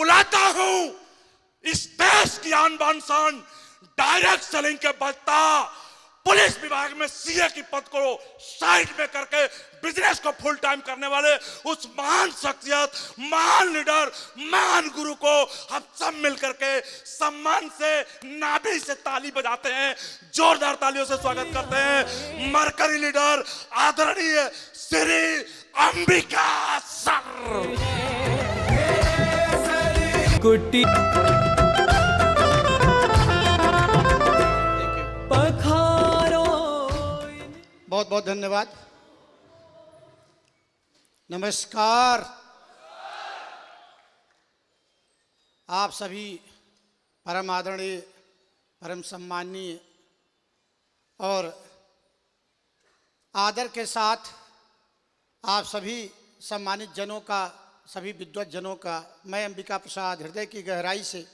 बुलाता हूं इस देश की आन बान शान डायरेक्ट सेलिंग के बदता पुलिस विभाग में सीए की पद को साइड में करके बिजनेस को फुल टाइम करने वाले उस महान शख्सियत, महान लीडर, महान गुरु को हम सब मिलकर के सम्मान से नाभि से ताली बजाते हैं, जोरदार तालियों से स्वागत करते हैं मरकरी लीडर आदरणीय श्री अंबिका सर। कुट्टी बहुत बहुत धन्यवाद। नमस्कार। आप सभी परम आदरणीय, परम सम्माननीय और आदर के साथ आप सभी सम्मानित जनों का, सभी विद्वत जनों का मैं अंबिका प्रसाद हृदय की गहराई से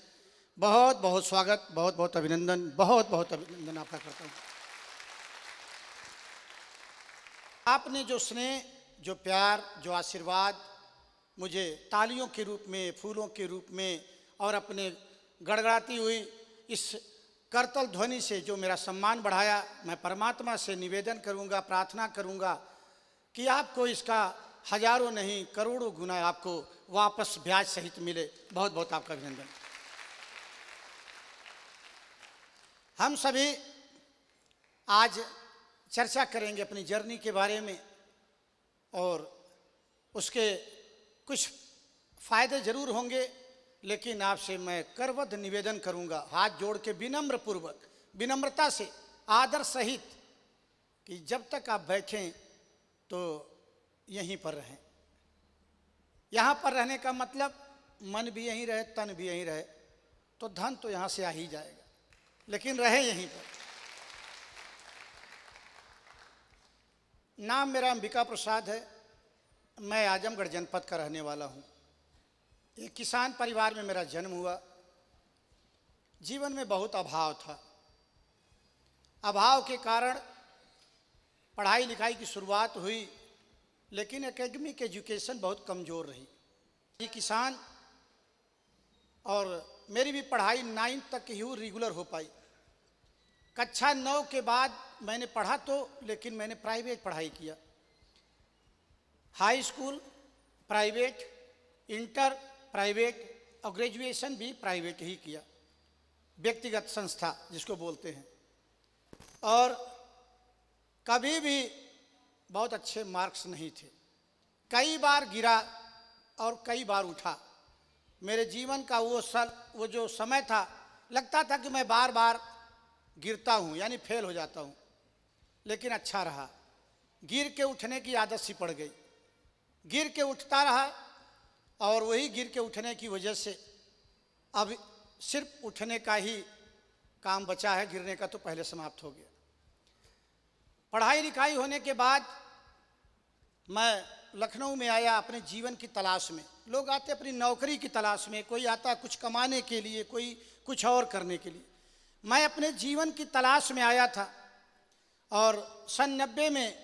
बहुत बहुत स्वागत, बहुत बहुत अभिनंदन, बहुत बहुत अभिनंदन आपका करता हूँ। आपने जो स्नेह, जो प्यार, जो आशीर्वाद मुझे तालियों के रूप में, फूलों के रूप में और अपने गड़गड़ाती हुई इस करतल ध्वनि से जो मेरा सम्मान बढ़ाया, मैं परमात्मा से निवेदन करूंगा, प्रार्थना करूंगा कि आपको इसका हजारों नहीं करोड़ों गुना आपको वापस ब्याज सहित मिले। बहुत बहुत आपका अभिनंदन। हम सभी आज चर्चा करेंगे अपनी जर्नी के बारे में और उसके कुछ फायदे जरूर होंगे, लेकिन आपसे मैं करबद्ध निवेदन करूंगा, हाथ जोड़ के विनम्र पूर्वक, विनम्रता से, आदर सहित, कि जब तक आप बैठें तो यहीं पर रहें। यहाँ पर रहने का मतलब मन भी यहीं रहे, तन भी यहीं रहे, तो धन तो यहाँ से आ ही जाएगा, लेकिन रहे यहीं पर। नाम मेरा अंबिका प्रसाद है। मैं आजमगढ़ जनपद का रहने वाला हूँ। एक किसान परिवार में मेरा जन्म हुआ। जीवन में बहुत अभाव था। अभाव के कारण पढ़ाई लिखाई की शुरुआत हुई, लेकिन एकेडमिक एजुकेशन बहुत कमज़ोर रही। ये किसान और मेरी भी पढ़ाई 9 तक ही रेगुलर हो पाई। कक्षा 9 के बाद मैंने पढ़ा तो, लेकिन मैंने प्राइवेट पढ़ाई किया। High school private, inter private और ग्रेजुएशन भी प्राइवेट ही किया, व्यक्तिगत संस्था जिसको बोलते हैं। और कभी भी बहुत अच्छे मार्क्स नहीं थे। कई बार गिरा और कई बार उठा। मेरे जीवन का वो जो समय था, लगता था कि मैं बार बार गिरता हूँ, यानी फेल हो जाता हूँ, लेकिन अच्छा रहा। गिर के उठने की आदत सी पड़ गई। गिर के उठता रहा और वही गिर के उठने की वजह से अब सिर्फ उठने का ही काम बचा है, गिरने का तो पहले समाप्त हो गया। पढ़ाई लिखाई होने के बाद मैं लखनऊ में आया अपने जीवन की तलाश में। लोग आते अपनी नौकरी की तलाश में, कोई आता कुछ कमाने के लिए, कोई कुछ और करने के लिए। मैं अपने जीवन की तलाश में आया था और सन 90 में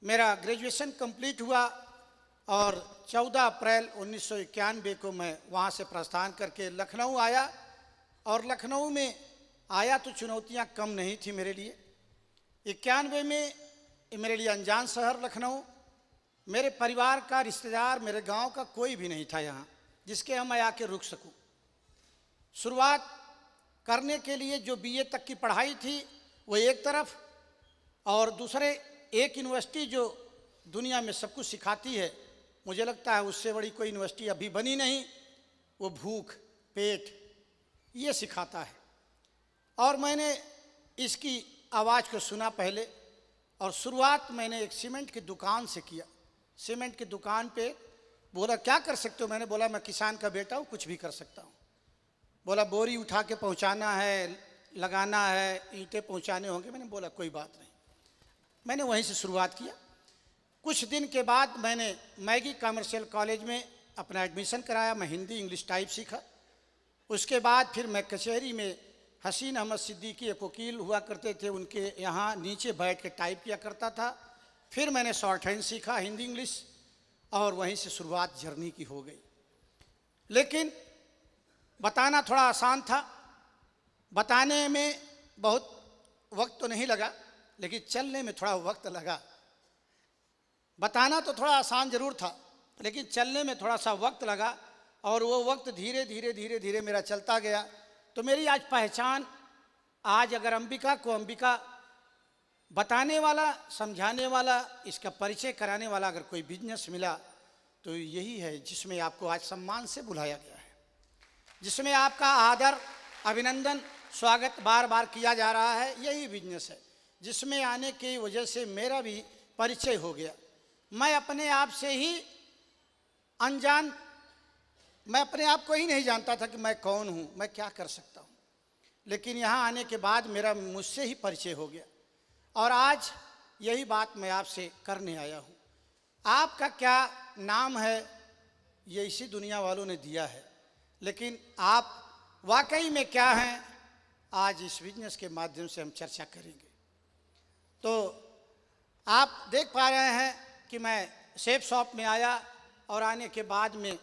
मेरा ग्रेजुएशन कंप्लीट हुआ और 14 अप्रैल 1991 को मैं वहाँ से प्रस्थान करके लखनऊ आया। और लखनऊ में आया तो चुनौतियाँ कम नहीं थी मेरे लिए। 91 में मेरे लिए अनजान शहर लखनऊ। मेरे परिवार का, रिश्तेदार, मेरे गांव का कोई भी नहीं था यहाँ जिसके हम मैं आके रुक सकूँ। शुरुआत करने के लिए जो बीए तक की पढ़ाई थी वो एक तरफ, और दूसरे एक यूनिवर्सिटी जो दुनिया में सब कुछ सिखाती है, मुझे लगता है उससे बड़ी कोई यूनिवर्सिटी अभी बनी नहीं। वो भूख, पेट, ये सिखाता है। और मैंने इसकी आवाज़ को सुना पहले, और शुरुआत मैंने एक सीमेंट की दुकान से किया। सीमेंट की दुकान पे बोला क्या कर सकते हो? मैंने बोला मैं किसान का बेटा हूँ, कुछ भी कर सकता हूँ। बोला बोरी उठा के पहुँचाना है, लगाना है, ईंटें पहुँचाने होंगे। मैंने बोला कोई बात नहीं। मैंने वहीं से शुरुआत किया। कुछ दिन के बाद मैंने मैगी कमर्शियल कॉलेज में अपना एडमिशन कराया। मैं हिंदी इंग्लिश टाइप सीखा। उसके बाद फिर मैं कचहरी में हसीन अहमद सिद्दीकी एक वकील हुआ करते थे, उनके यहाँ नीचे बैठ के टाइप किया करता था। फिर मैंने शॉर्ट हैंड सीखा, हिंदी इंग्लिश, और वहीं से शुरुआत जर्नी की हो गई। लेकिन बताना थोड़ा आसान था। बताने में बहुत वक्त तो नहीं लगा, लेकिन चलने में थोड़ा वक्त लगा। बताना तो थोड़ा आसान जरूर था, लेकिन चलने में थोड़ा सा वक्त लगा, और वो वक्त धीरे धीरे धीरे धीरे मेरा चलता गया। तो मेरी आज पहचान, आज अगर अंबिका को अंबिका बताने वाला, समझाने वाला, इसका परिचय कराने वाला अगर कोई बिजनेस मिला तो यही है, जिसमें आपको आज सम्मान से बुलाया गया है, जिसमें आपका आदर, अभिनंदन, स्वागत बार बार किया जा रहा है। यही बिजनेस है जिसमें आने की वजह से मेरा भी परिचय हो गया। मैं अपने आप से ही अनजान, मैं अपने आप को ही नहीं जानता था कि मैं कौन हूँ, मैं क्या कर सकता हूँ। लेकिन यहाँ आने के बाद मेरा मुझसे ही परिचय हो गया, और आज यही बात मैं आपसे करने आया हूँ। आपका क्या नाम है ये इसी दुनिया वालों ने दिया है, लेकिन आप वाकई में क्या हैं, आज इस बिजनेस के माध्यम से हम चर्चा करेंगे। तो आप देख पा रहे हैं कि मैं सेफ शॉप में आया, और आने के बाद में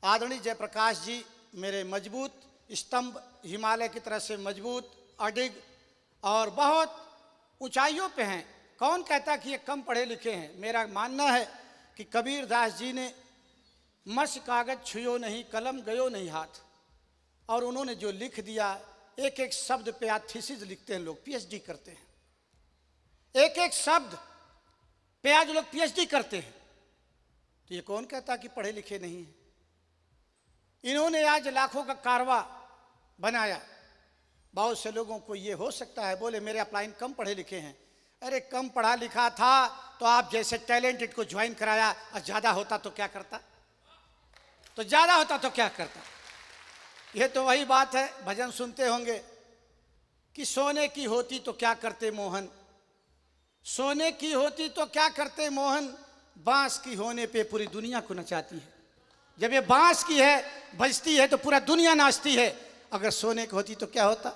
आदरणीय जयप्रकाश जी मेरे मजबूत स्तंभ, हिमालय की तरह से मजबूत, अडिग और बहुत ऊंचाइयों पे हैं। कौन कहता कि ये कम पढ़े लिखे हैं? मेरा मानना है कि कबीर दास जी ने मस कागज छुयो नहीं, कलम गयो नहीं हाथ, और उन्होंने जो लिख दिया, एक एक शब्द पे आज थीसिस लिखते हैं लोग, पीएचडी करते हैं। एक एक शब्द पे आज लोग पीएचडी करते हैं। तो ये कौन कहता कि पढ़े लिखे नहीं हैं? इन्होंने आज लाखों का कारवा बनाया। बहुत से लोगों को ये हो सकता है, बोले मेरे अपलाइन कम पढ़े लिखे हैं। अरे कम पढ़ा लिखा था तो आप जैसे टैलेंटेड को ज्वाइन कराया, और ज़्यादा होता तो क्या करता? तो ज़्यादा होता तो क्या करता? ये तो वही बात है, भजन सुनते होंगे कि सोने की होती तो क्या करते मोहन, सोने की होती तो क्या करते मोहन, बांस की होने पे पूरी दुनिया को नचाती है। जब ये बांस की है, बजती है, तो पूरा दुनिया नाचती है। अगर सोने की होती तो क्या होता?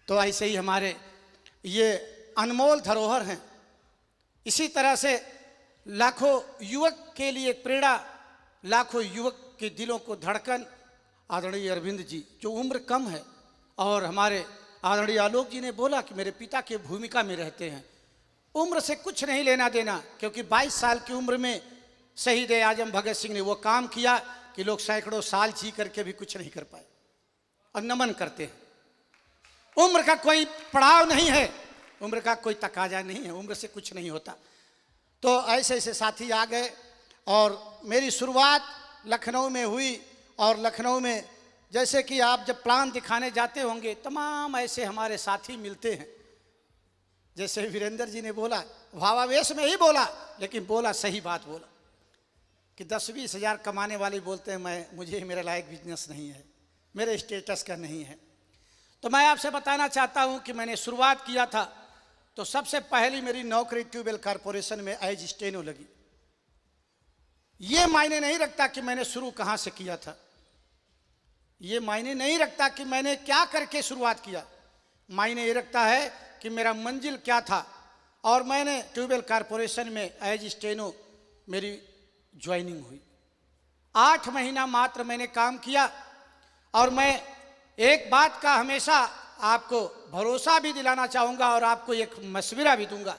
तो ऐसे ही हमारे ये अनमोल धरोहर हैं। इसी तरह से लाखों युवक के लिए प्रेरणा, लाखों युवक के दिलों को धड़कन आदरणीय अरविंद जी, जो उम्र कम है, और हमारे आदरणीय आलोक जी ने बोला कि मेरे पिता के भूमिका में रहते हैं। उम्र से कुछ नहीं लेना देना, क्योंकि 22 साल की उम्र में शहीद आजम भगत सिंह ने वो काम किया कि लोग सैकड़ों साल जी करके भी कुछ नहीं कर पाए, और नमन करते हैं। उम्र का कोई पड़ाव नहीं है, उम्र का कोई तकाजा नहीं है, उम्र से कुछ नहीं होता। तो ऐसे ऐसे साथी आ गए, और मेरी शुरुआत लखनऊ में हुई। और लखनऊ में जैसे कि आप जब प्लान दिखाने जाते होंगे, तमाम ऐसे हमारे साथी मिलते हैं। जैसे वीरेंद्र जी ने बोला, भावावेश में ही बोला, लेकिन बोला सही बात बोला कि 10-20 हज़ार कमाने वाले बोलते हैं मुझे मेरे लायक बिजनेस नहीं है, मेरे स्टेटस का नहीं है। तो मैं आपसे बताना चाहता हूं कि मैंने शुरुआत किया था तो सबसे पहली मेरी नौकरी ट्यूबवेल कॉरपोरेशन में एज स्टेनो लगी। ये मायने नहीं रखता कि मैंने शुरू कहाँ से किया था, ये मायने नहीं रखता कि मैंने क्या करके शुरुआत किया, मायने ये रखता है कि मेरा मंजिल क्या था। और मैंने ट्यूबवेल कॉरपोरेशन में एज स्टेनो मेरी ज्वाइनिंग हुई। 8 महीना मात्र मैंने काम किया। और मैं एक बात का हमेशा आपको भरोसा भी दिलाना चाहूँगा, और आपको एक मशवरा भी दूंगा,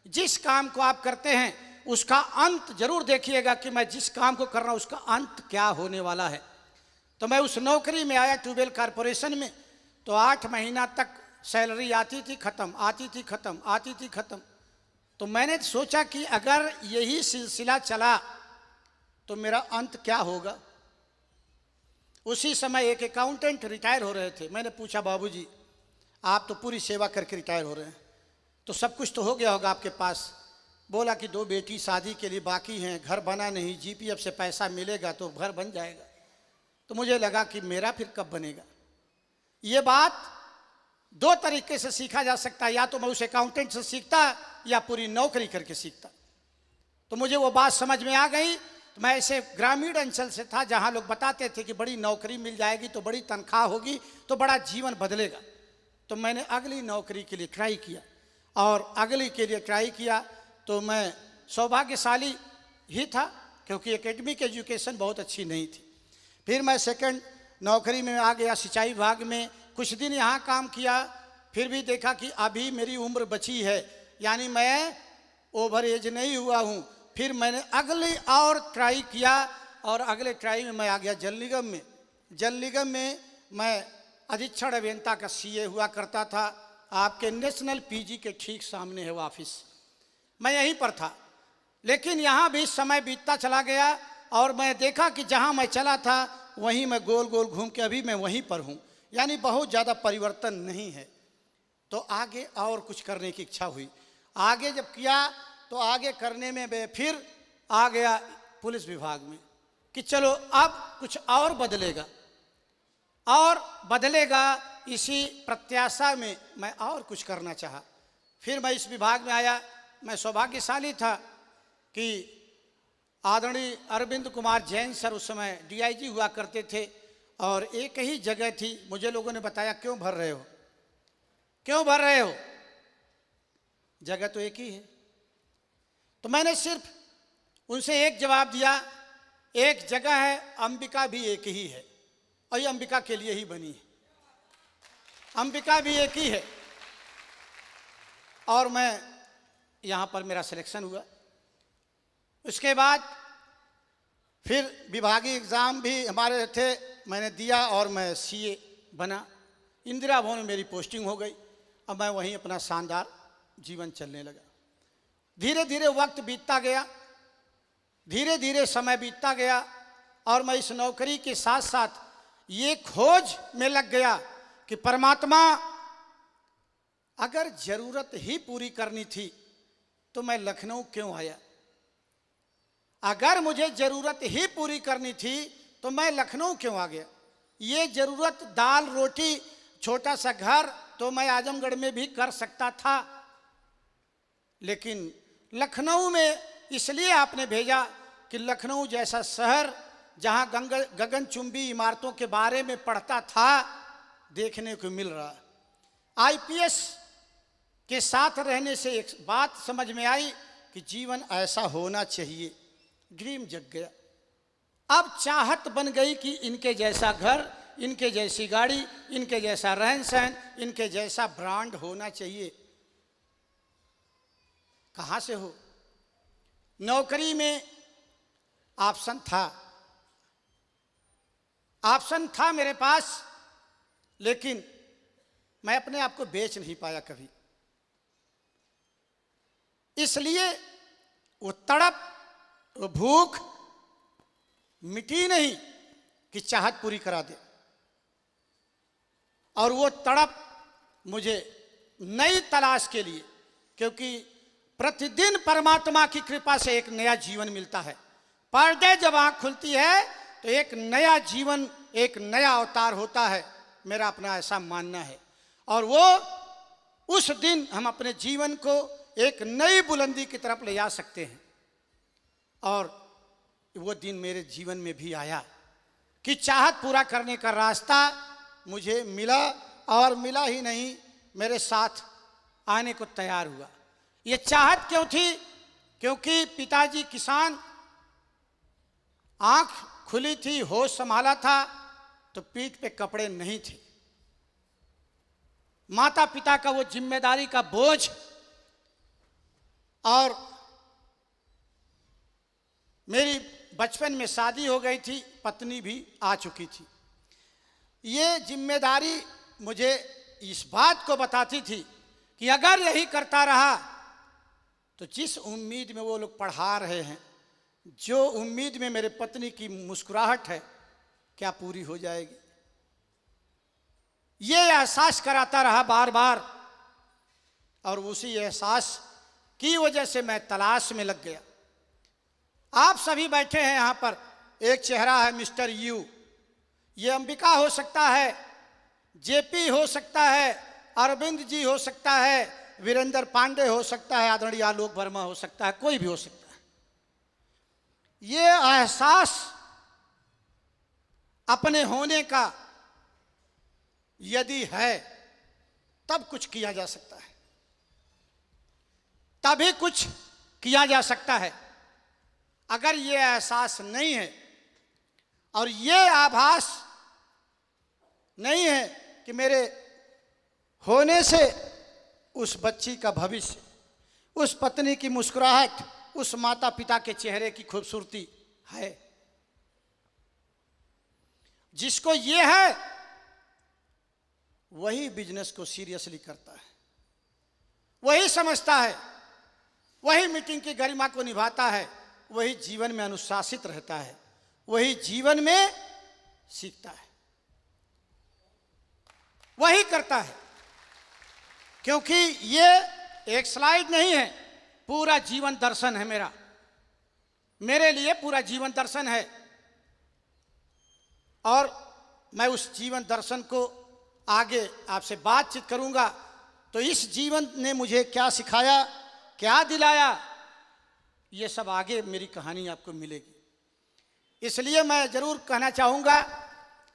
जिस काम को आप करते हैं उसका अंत जरूर देखिएगा कि मैं जिस काम को कर रहा हूँ उसका अंत क्या होने वाला है। तो मैं उस नौकरी में आया ट्यूबवेल कॉरपोरेशन में, तो 8 महीना तक सैलरी आती थी ख़त्म, आती थी ख़त्म, आती थी ख़त्म। तो मैंने सोचा कि अगर यही सिलसिला चला तो मेरा अंत क्या होगा। उसी समय एक अकाउंटेंट रिटायर हो रहे थे। मैंने पूछा, बाबूजी आप तो पूरी सेवा करके रिटायर हो रहे हैं, तो सब कुछ तो हो गया होगा आपके पास। बोला कि 2 बेटी शादी के लिए बाकी हैं, घर बना नहीं, जीपीएफ से पैसा मिलेगा तो घर बन जाएगा। तो मुझे लगा कि मेरा फिर कब बनेगा। ये बात 2 तरीके से सीखा जा सकता है, या तो मैं उस अकाउंटेंट से सीखता या पूरी नौकरी करके सीखता। तो मुझे वो बात समझ में आ गई। तो मैं ऐसे ग्रामीण अंचल से था जहाँ लोग बताते थे कि बड़ी नौकरी मिल जाएगी तो बड़ी तनख्वाह होगी तो बड़ा जीवन बदलेगा। तो मैंने अगली नौकरी के लिए ट्राई किया, और अगली के लिए ट्राई किया तो मैं सौभाग्यशाली ही था क्योंकि एकेडमिक एजुकेशन बहुत अच्छी नहीं थी। फिर मैं सेकंड नौकरी में आ गया सिंचाई विभाग में, कुछ दिन यहाँ काम किया, फिर भी देखा कि अभी मेरी उम्र बची है, यानी मैं ओवर एज नहीं हुआ हूँ। फिर मैंने अगले और ट्राई किया और अगले ट्राई में मैं आ गया जल निगम में। जल निगम में मैं अधीक्षण अभियंता का सीए हुआ करता था। आपके नेशनल पीजी के ठीक सामने है वो ऑफिस, मैं यहीं पर था। लेकिन यहाँ भी समय बीतता चला गया और मैं देखा कि जहाँ मैं चला था वहीं मैं गोल गोल घूम के अभी मैं वहीं पर हूँ, यानी बहुत ज़्यादा परिवर्तन नहीं है। तो आगे और कुछ करने की इच्छा हुई। आगे जब किया तो आगे करने में मैं फिर आ गया पुलिस विभाग में कि चलो अब कुछ और बदलेगा और बदलेगा, इसी प्रत्याशा में मैं और कुछ करना चाहा। फिर मैं इस विभाग में आया। मैं सौभाग्यशाली था कि आदरणीय अरविंद कुमार जैन सर उस समय डीआईजी हुआ करते थे और एक ही जगह थी। मुझे लोगों ने बताया क्यों भर रहे हो, क्यों भर रहे हो, जगह तो एक ही है। तो मैंने सिर्फ उनसे एक जवाब दिया, एक जगह है, अंबिका भी एक ही है और ये अंबिका के लिए ही बनी है, अंबिका भी एक ही है। और मैं यहाँ पर मेरा सिलेक्शन हुआ। उसके बाद फिर विभागीय एग्ज़ाम भी हमारे थे, मैंने दिया और मैं सीए बना। इंदिरा भवन में मेरी पोस्टिंग हो गई। अब मैं वहीं अपना शानदार जीवन चलने लगा। धीरे धीरे वक्त बीतता गया, धीरे धीरे समय बीतता गया और मैं इस नौकरी के साथ साथ ये खोज में लग गया कि परमात्मा अगर जरूरत ही पूरी करनी थी तो मैं लखनऊ क्यों आया, अगर मुझे जरूरत ही पूरी करनी थी तो मैं लखनऊ क्यों आ गया। ये जरूरत दाल रोटी छोटा सा घर तो मैं आजमगढ़ में भी कर सकता था, लेकिन लखनऊ में इसलिए आपने भेजा कि लखनऊ जैसा शहर जहां गगनचुंबी इमारतों के बारे में पढ़ता था देखने को मिल रहा। आईपीएस के साथ रहने से एक बात समझ में आई कि जीवन ऐसा होना चाहिए। ड्रीम जग गया। अब चाहत बन गई कि इनके जैसा घर, इनके जैसी गाड़ी, इनके जैसा रहन सहन, इनके जैसा ब्रांड होना चाहिए। कहाँ से हो? नौकरी में ऑप्शन था, ऑप्शन था मेरे पास, लेकिन मैं अपने आप को बेच नहीं पाया कभी। इसलिए वो तड़प, वो भूख मिटी नहीं कि चाहत पूरी करा दे। और वो तड़प मुझे नई तलाश के लिए, क्योंकि प्रतिदिन परमात्मा की कृपा से एक नया जीवन मिलता है। पर डे जब आँख खुलती है तो एक नया जीवन, एक नया अवतार होता है, मेरा अपना ऐसा मानना है। और वो उस दिन हम अपने जीवन को एक नई बुलंदी की तरफ ले जा सकते हैं। और वो दिन मेरे जीवन में भी आया कि चाहत पूरा करने का रास्ता मुझे मिला, और मिला ही नहीं, मेरे साथ आने को तैयार हुआ। ये चाहत क्यों थी? क्योंकि पिताजी किसान, आंख खुली थी, होश संभाला था, तो पीठ पे कपड़े नहीं थे। माता पिता का वो जिम्मेदारी का बोझ, और मेरी बचपन में शादी हो गई थी, पत्नी भी आ चुकी थी। ये जिम्मेदारी मुझे इस बात को बताती थी कि अगर यही करता रहा तो जिस उम्मीद में वो लोग पढ़ा रहे हैं, जो उम्मीद में मेरे पत्नी की मुस्कुराहट है, क्या पूरी हो जाएगी? ये एहसास कराता रहा बार बार, और उसी एहसास की वजह से मैं तलाश में लग गया। आप सभी बैठे हैं यहाँ पर, एक चेहरा है मिस्टर यू। ये अंबिका हो सकता है, जेपी हो सकता है, अरविंद जी हो सकता है, वीरेंद्र पांडे हो सकता है, आदरणीय आलोक वर्मा हो सकता है, कोई भी हो सकता है। ये एहसास अपने होने का यदि है तब कुछ किया जा सकता है, तभी कुछ किया जा सकता है। अगर ये एहसास नहीं है और ये आभास नहीं है कि मेरे होने से उस बच्ची का भविष्य, उस पत्नी की मुस्कुराहट, उस माता पिता के चेहरे की खूबसूरती है, जिसको ये है वही बिजनेस को सीरियसली करता है, वही समझता है, वही मीटिंग की गरिमा को निभाता है, वही जीवन में अनुशासित रहता है, वही जीवन में सीखता है, वही करता है। क्योंकि ये एक स्लाइड नहीं है, पूरा जीवन दर्शन है मेरा, मेरे लिए पूरा जीवन दर्शन है। और मैं उस जीवन दर्शन को आगे आपसे बातचीत करूंगा। तो इस जीवन ने मुझे क्या सिखाया, क्या दिलाया, ये सब आगे मेरी कहानी आपको मिलेगी। इसलिए मैं जरूर कहना चाहूँगा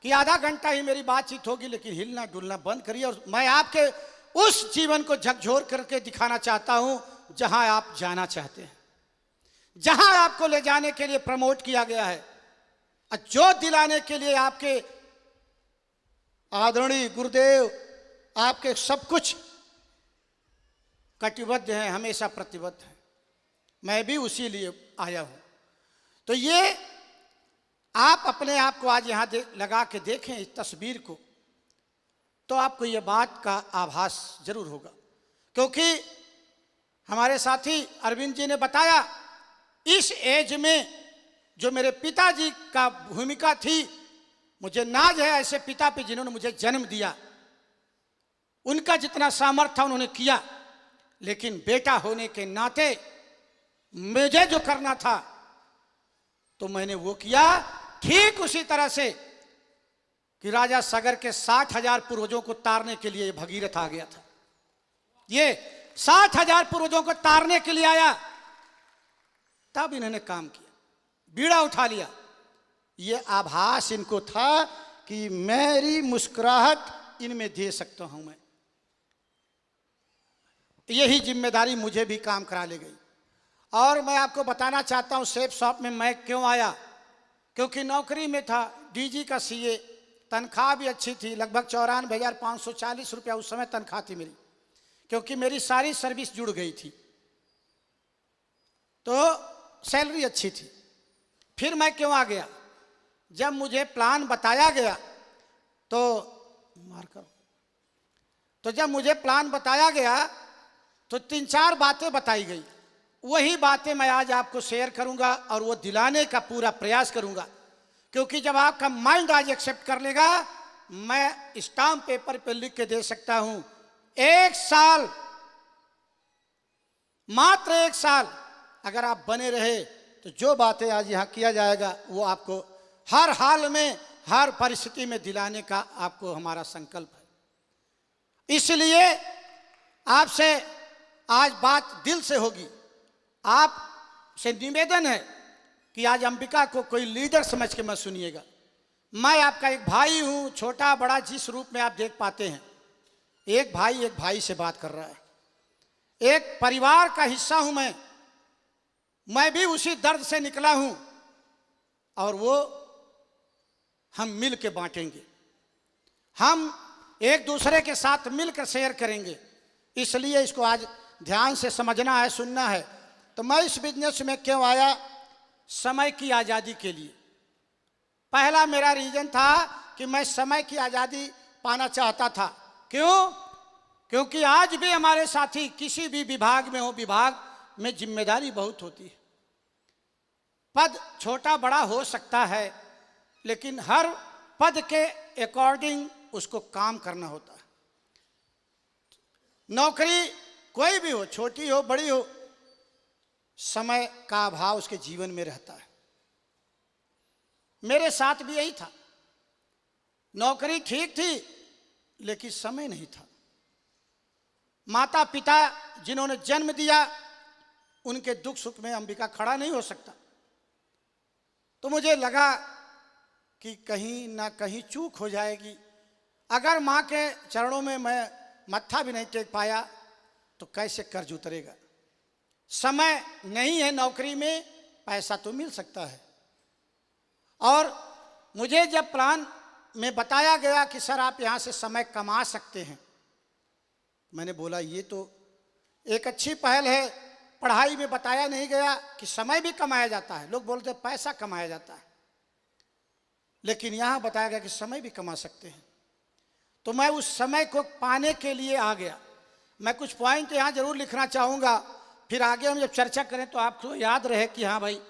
कि आधा घंटा ही मेरी बातचीत होगी, लेकिन हिलना डुलना बंद करिए। और मैं आपके उस जीवन को झकझोर करके दिखाना चाहता हूँ जहाँ आप जाना चाहते हैं, जहाँ आपको ले जाने के लिए प्रमोट किया गया है, और जो दिलाने के लिए आपके आदरणीय गुरुदेव आपके सब कुछ कटिबद्ध हैं, हमेशा प्रतिबद्ध हैं। मैं भी उसी लिए आया हूं। तो ये आप अपने आप को आज यहां लगा के देखें इस तस्वीर को, तो आपको ये बात का आभास जरूर होगा। क्योंकि हमारे साथी अरविंद जी ने बताया, इस एज में जो मेरे पिताजी का भूमिका थी, मुझे नाज है ऐसे पिता पे जिन्होंने मुझे जन्म दिया। उनका जितना सामर्थ्य था उन्होंने किया, लेकिन बेटा होने के नाते मुझे जो करना था तो मैंने वो किया। ठीक उसी तरह से कि राजा सागर के 60,000 पूर्वजों को तारने के लिए भगीरथ आ गया था। ये 60,000 पूर्वजों को तारने के लिए आया, तब इन्होंने काम किया, बीड़ा उठा लिया। ये आभास इनको था कि मेरी मुस्कुराहट इनमें दे सकता हूं मैं। यही जिम्मेदारी मुझे भी काम करा ले गई। और मैं आपको बताना चाहता हूं सेफ शॉप में मैं क्यों आया। क्योंकि नौकरी में था, डीजी का सीए, तनख्वाह भी अच्छी थी, लगभग 94,540 रुपया उस समय तनख्वाह थी मेरी, क्योंकि मेरी सारी सर्विस जुड़ गई थी, तो सैलरी अच्छी थी। फिर मैं क्यों आ गया, जब मुझे प्लान बताया गया तो जब मुझे प्लान बताया गया तो 3-4 बातें बताई गई। वही बातें मैं आज आपको शेयर करूंगा और वो दिलाने का पूरा प्रयास करूंगा। क्योंकि जब आपका माइंड आज एक्सेप्ट कर लेगा, मैं स्टाम्प पेपर पे लिख के दे सकता हूं, 1 साल, मात्र 1 साल अगर आप बने रहे तो जो बातें आज यहां किया जाएगा वो आपको हर हाल में, हर परिस्थिति में दिलाने का आपको हमारा संकल्प है। इसलिए आपसे आज बात दिल से होगी। आपसे निवेदन है कि आज अंबिका को कोई लीडर समझ के मत सुनिएगा। मैं आपका एक भाई हूं, छोटा बड़ा जिस रूप में आप देख पाते हैं। एक भाई से बात कर रहा है, एक परिवार का हिस्सा हूं मैं भी उसी दर्द से निकला हूं, और वो हम मिल के बांटेंगे, हम एक दूसरे के साथ मिलकर शेयर करेंगे। इसलिए इसको आज ध्यान से समझना है, सुनना है। तो मैं इस बिजनेस में क्यों आया, समय की आज़ादी के लिए। पहला मेरा रीजन था कि मैं समय की आज़ादी पाना चाहता था। क्यों? क्योंकि आज भी हमारे साथी किसी भी विभाग में हो, विभाग में जिम्मेदारी बहुत होती है। पद छोटा बड़ा हो सकता है, लेकिन हर पद के अकॉर्डिंग उसको काम करना होता है। नौकरी कोई भी हो, छोटी हो बड़ी हो, समय का अभाव उसके जीवन में रहता है। मेरे साथ भी यही था। नौकरी ठीक थी, लेकिन समय नहीं था। माता पिता जिन्होंने जन्म दिया, उनके दुख सुख में अंबिका खड़ा नहीं हो सकता। तो मुझे लगा कि कहीं ना कहीं चूक हो जाएगी। अगर माँ के चरणों में मैं मत्था भी नहीं टेक पाया तो कैसे कर्ज उतरेगा। समय नहीं है नौकरी में, पैसा तो मिल सकता है। और मुझे जब प्लान में बताया गया कि सर आप यहाँ से समय कमा सकते हैं, मैंने बोला ये तो एक अच्छी पहल है। पढ़ाई में बताया नहीं गया कि समय भी कमाया जाता है, लोग बोलते हैं पैसा कमाया जाता है, लेकिन यहाँ बताया गया कि समय भी कमा सकते हैं। तो मैं उस समय को पाने के लिए आ गया। मैं कुछ पॉइंट यहाँ जरूर लिखना चाहूँगा, फिर आगे हम जब चर्चा करें तो आपको याद रहे कि हाँ भाई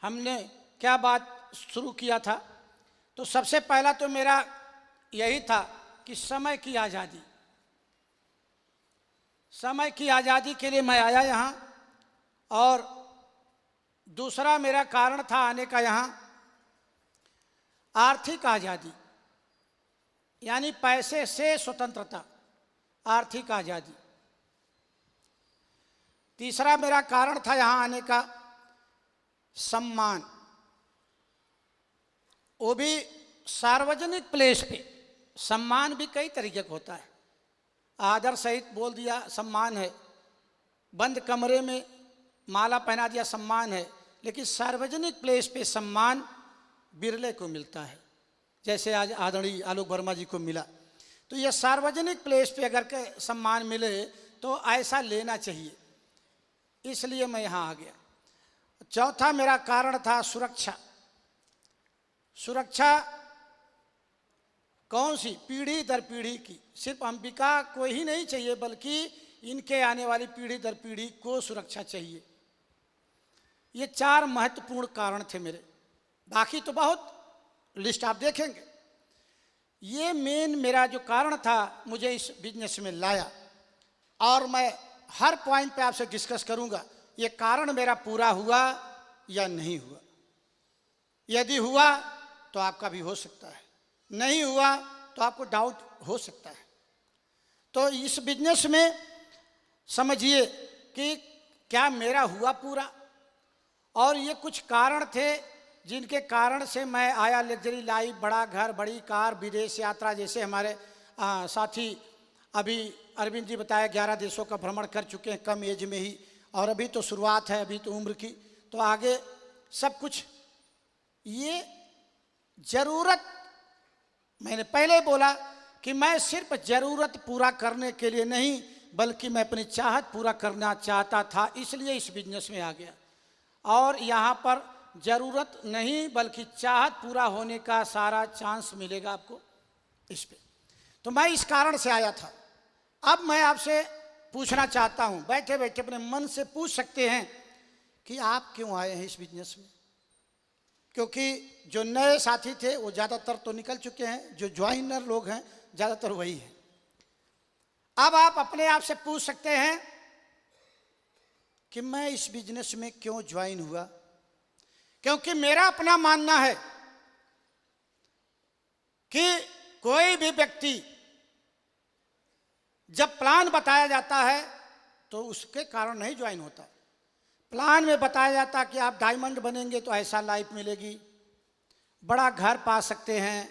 हमने क्या बात शुरू किया था। तो सबसे पहला तो मेरा यही था कि समय की आज़ादी, समय की आज़ादी के लिए मैं आया यहाँ। और दूसरा मेरा कारण था आने का यहाँ आर्थिक आज़ादी, यानी पैसे से स्वतंत्रता, आर्थिक आज़ादी। तीसरा मेरा कारण था यहाँ आने का सम्मान, वो भी सार्वजनिक प्लेस पे। सम्मान भी कई तरीके का होता है, आदर सहित बोल दिया सम्मान है, बंद कमरे में माला पहना दिया सम्मान है, लेकिन सार्वजनिक प्लेस पे सम्मान बिरले को मिलता है, जैसे आज आदरणीय आलोक वर्मा जी को मिला। तो यह सार्वजनिक प्लेस पे अगर के सम्मान मिले तो ऐसा लेना चाहिए, इसलिए मैं यहाँ आ गया। चौथा मेरा कारण था सुरक्षा। सुरक्षा कौन सी? पीढ़ी दर पीढ़ी की। सिर्फ अंबिका को ही नहीं चाहिए, बल्कि इनके आने वाली पीढ़ी दर पीढ़ी को सुरक्षा चाहिए। ये 4 महत्वपूर्ण कारण थे मेरे, बाकी तो बहुत लिस्ट आप देखेंगे। ये मेन मेरा जो कारण था मुझे इस बिजनेस में लाया, और मैं हर पॉइंट पे आपसे डिस्कस करूंगा ये कारण मेरा पूरा हुआ या नहीं हुआ। यदि हुआ तो आपका भी हो सकता है, नहीं हुआ तो आपको डाउट हो सकता है। तो इस बिजनेस में समझिए कि क्या मेरा हुआ पूरा, और ये कुछ कारण थे जिनके कारण से मैं आया। लग्जरी लाइफ, बड़ा घर, बड़ी कार, विदेश यात्रा, जैसे हमारे साथी अभी अरविंद जी बताया 11 देशों का भ्रमण कर चुके हैं कम एज में ही, और अभी तो शुरुआत है, अभी तो उम्र की, तो आगे सब कुछ। ये जरूरत, मैंने पहले बोला कि मैं सिर्फ जरूरत पूरा करने के लिए नहीं, बल्कि मैं अपनी चाहत पूरा करना चाहता था, इसलिए इस बिजनेस में आ गया। और यहाँ पर जरूरत नहीं बल्कि चाहत पूरा होने का सारा चांस मिलेगा आपको इस पे। तो मैं इस कारण से आया था। अब मैं आपसे पूछना चाहता हूँ, बैठे बैठे अपने मन से पूछ सकते हैं कि आप क्यों आए हैं इस बिजनेस में। क्योंकि जो नए साथी थे वो ज़्यादातर तो निकल चुके हैं, जो ज्वाइनर लोग हैं ज़्यादातर वही हैं। अब आप अपने आप से पूछ सकते हैं कि मैं इस बिजनेस में क्यों ज्वाइन हुआ। क्योंकि मेरा अपना मानना है कि कोई भी व्यक्ति जब प्लान बताया जाता है तो उसके कारण नहीं ज्वाइन होता। प्लान में बताया जाता कि आप डायमंड बनेंगे तो ऐसा लाइफ मिलेगी, बड़ा घर पा सकते हैं,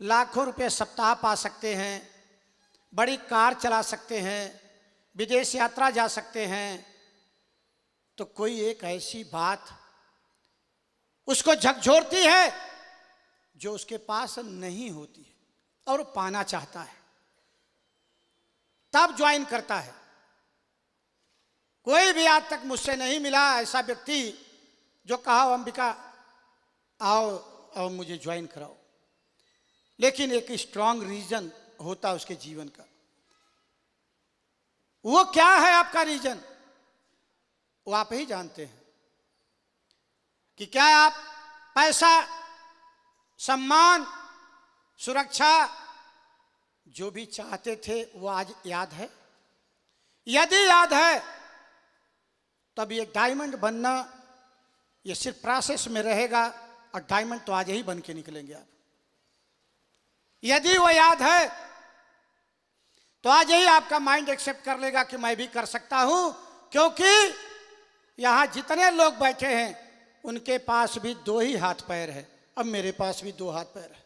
लाखों रुपए सप्ताह पा सकते हैं, बड़ी कार चला सकते हैं, विदेश यात्रा जा सकते हैं। तो कोई एक ऐसी बात उसको झकझोरती है जो उसके पास नहीं होती है और वो पाना चाहता है, तब ज्वाइन करता है। कोई भी आज तक मुझसे नहीं मिला ऐसा व्यक्ति जो कहा अंबिका आओ और मुझे ज्वाइन कराओ, लेकिन एक स्ट्रांग रीजन होता है उसके जीवन का। वो क्या है आपका रीजन, वो आप ही जानते हैं कि क्या आप पैसा, सम्मान, सुरक्षा जो भी चाहते थे वो आज याद है? यदि याद है तब ये डायमंड बनना ये सिर्फ प्रोसेस में रहेगा, और डायमंड तो आज ही बन के निकलेंगे आप। यदि वो याद है तो आज ही आपका माइंड एक्सेप्ट कर लेगा कि मैं भी कर सकता हूं, क्योंकि यहां जितने लोग बैठे हैं उनके पास भी 2 ही हाथ पैर है, अब मेरे पास भी 2 हाथ पैर है,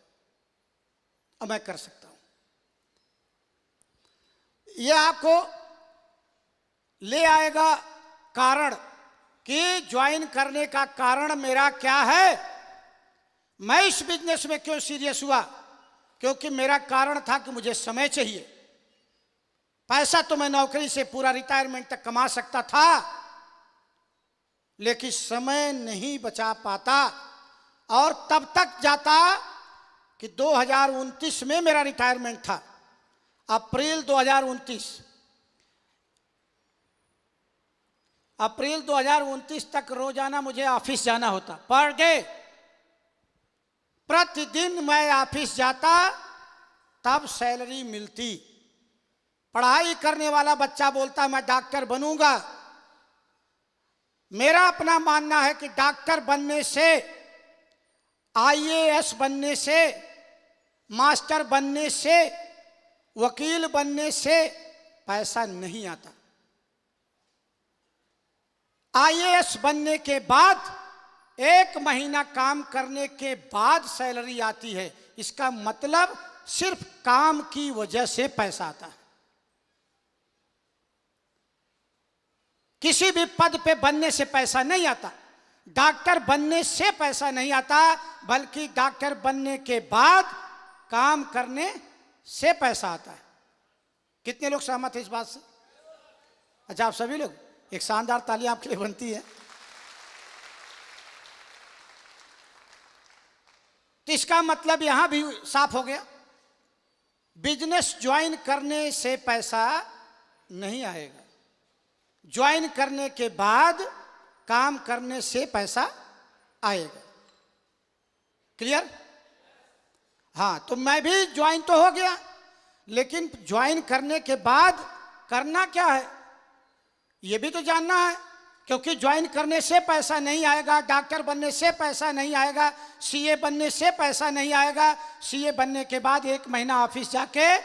अब मैं कर सकता हूं। यह आपको ले आएगा कारण कि ज्वाइन करने का कारण मेरा क्या है, मैं इस बिजनेस में क्यों सीरियस हुआ। क्योंकि मेरा कारण था कि मुझे समय चाहिए। पैसा तो मैं नौकरी से पूरा रिटायरमेंट तक कमा सकता था, लेकिन समय नहीं बचा पाता। और तब तक जाता कि 2029 में मेरा रिटायरमेंट था, अप्रैल 2029 तक रोजाना मुझे ऑफिस जाना होता, पर डे प्रतिदिन मैं ऑफिस जाता, तब सैलरी मिलती। पढ़ाई करने वाला बच्चा बोलता मैं डॉक्टर बनूंगा। मेरा अपना मानना है कि डॉक्टर बनने से, आईएएस बनने से, मास्टर बनने से, वकील बनने से पैसा नहीं आता। आईएएस बनने के बाद 1 महीना काम करने के बाद सैलरी आती है। इसका मतलब सिर्फ काम की वजह से पैसा आता है। किसी भी पद पे बनने से पैसा नहीं आता, डॉक्टर बनने से पैसा नहीं आता, बल्कि डॉक्टर बनने के बाद काम करने से पैसा आता है। कितने लोग सहमत हैं इस बात से? अच्छा, आप सभी लोग, एक शानदार ताली आपके लिए बनती है। तो इसका मतलब यहां भी साफ हो गया, बिजनेस ज्वाइन करने से पैसा नहीं आएगा, ज्वाइन करने के बाद काम करने से पैसा आएगा। क्लियर? हाँ, तो मैं भी ज्वाइन तो हो गया, लेकिन ज्वाइन करने के बाद करना क्या है ये भी तो जानना है। क्योंकि ज्वाइन करने से पैसा नहीं आएगा, डॉक्टर बनने से पैसा नहीं आएगा, सीए बनने से पैसा नहीं आएगा, सीए बनने के बाद 1 महीना ऑफिस जाके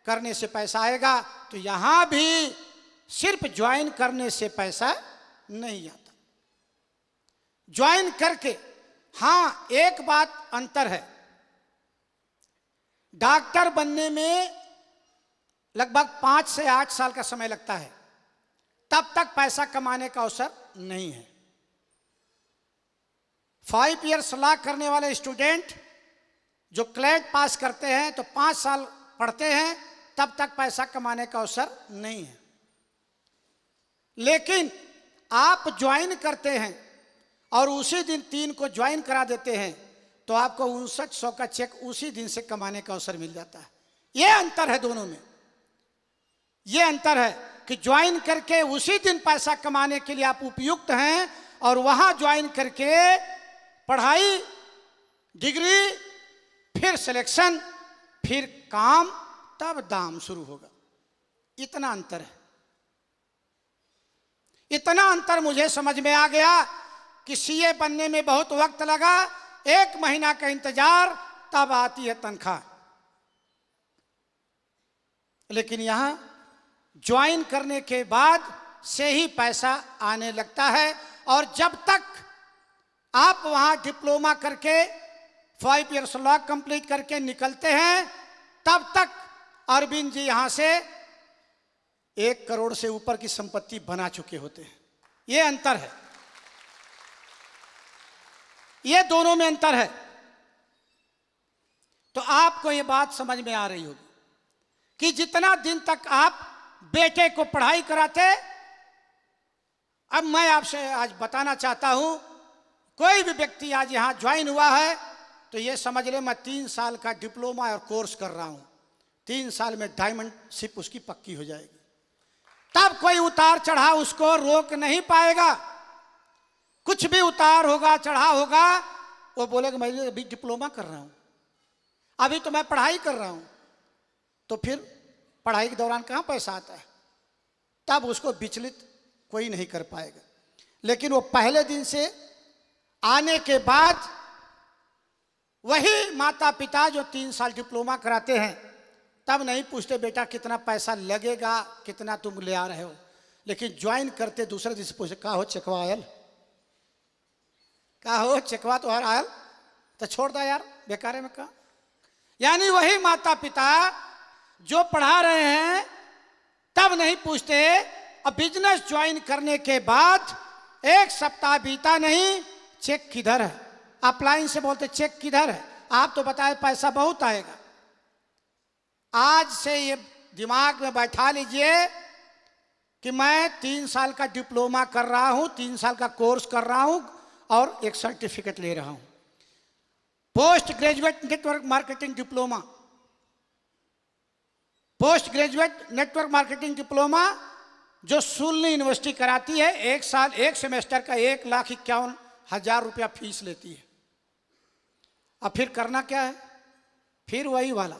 करने से पैसा आएगा। तो यहां भी सिर्फ ज्वाइन करने से पैसा नहीं आता। ज्वाइन करके, हाँ, एक बात अंतर है, डॉक्टर बनने में लगभग 5 से 8 साल का समय लगता है, तब तक पैसा कमाने का अवसर नहीं है। 5 इयर्स लॉ करने वाले स्टूडेंट जो क्लैट पास करते हैं तो 5 साल पढ़ते हैं, तब तक पैसा कमाने का अवसर नहीं है। लेकिन आप ज्वाइन करते हैं और उसी दिन 3 को ज्वाइन करा देते हैं, तो आपको 5900 का चेक उसी दिन से कमाने का अवसर मिल जाता है। यह अंतर है दोनों में, यह अंतर है कि ज्वाइन करके उसी दिन पैसा कमाने के लिए आप उपयुक्त हैं, और वहां ज्वाइन करके पढ़ाई, डिग्री, फिर सिलेक्शन, फिर काम, तब दाम शुरू होगा। इतना अंतर है। इतना अंतर मुझे समझ में आ गया कि सीए बनने में बहुत वक्त लगा, 1 महीना का इंतजार, तब आती है तनख्वाह। लेकिन यहां ज्वाइन करने के बाद से ही पैसा आने लगता है। और जब तक आप वहां डिप्लोमा करके 5 इयर्स लॉ कंप्लीट करके निकलते हैं, तब तक अरविंद जी यहां से 1 करोड़ से ऊपर की संपत्ति बना चुके होते हैं। यह अंतर है, यह दोनों में अंतर है। तो आपको यह बात समझ में आ रही होगी कि जितना दिन तक आप बेटे को पढ़ाई कराते, अब मैं आपसे आज बताना चाहता हूं, कोई भी व्यक्ति आज यहां ज्वाइन हुआ है तो यह समझ ले मैं 3 साल का डिप्लोमा और कोर्स कर रहा हूं, 3 साल में डायमंडशिप उसकी पक्की हो जाएगी। तब कोई उतार चढ़ाव उसको रोक नहीं पाएगा। कुछ भी उतार होगा, चढ़ाव होगा, वो बोलेगा मैं अभी डिप्लोमा कर रहा हूं, अभी तो मैं पढ़ाई कर रहा हूं। तो फिर पढ़ाई के दौरान कहां पैसा आता है, तब उसको विचलित कोई नहीं कर पाएगा। लेकिन वो पहले दिन से आने के बाद वही माता पिता जो 3 साल डिप्लोमा कराते हैं, तब नहीं पूछते बेटा कितना पैसा लगेगा, कितना तुम ले आ रहे हो। लेकिन ज्वाइन करते दूसरे दिन से पूछते का हो चेकवा आयल, का हो चेकवा तो हर आयल, तो छोड़ दो यार बेकारे में का। यानी वही माता पिता जो पढ़ा रहे हैं तब नहीं पूछते, अब बिजनेस ज्वाइन करने के बाद एक सप्ताह बीता नहीं, चेक किधर है? अपलाइन से बोलते चेक किधर है? आप तो बताए पैसा बहुत आएगा। आज से ये दिमाग में बैठा लीजिए कि मैं 3 साल का डिप्लोमा कर रहा हूं, 3 साल का कोर्स कर रहा हूं और एक सर्टिफिकेट ले रहा हूं, post graduate network marketing diploma. Post graduate network marketing diploma जो सुलनी यूनिवर्सिटी कराती है, 1 साल 1 सेमेस्टर का 1,51,000 रुपया फीस लेती है। अब फिर करना क्या है? फिर वही वाला,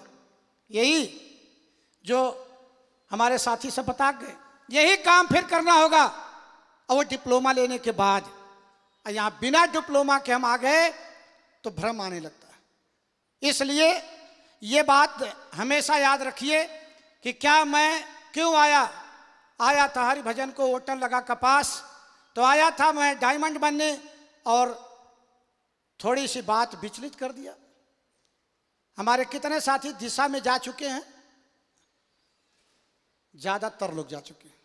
यही जो हमारे साथी सब बता गए, यही काम फिर करना होगा। और वो डिप्लोमा लेने के बाद यहाँ बिना डिप्लोमा के हम आ गए तो भ्रम आने लगता है। इसलिए ये बात हमेशा याद रखिए कि क्या मैं क्यों आया था हरिभजन को होटल लगा कपास, तो आया था मैं डायमंड बनने, और थोड़ी सी बात विचलित कर दिया। हमारे कितने साथी दिशा में जा चुके हैं? ज्यादातर लोग जा चुके हैं,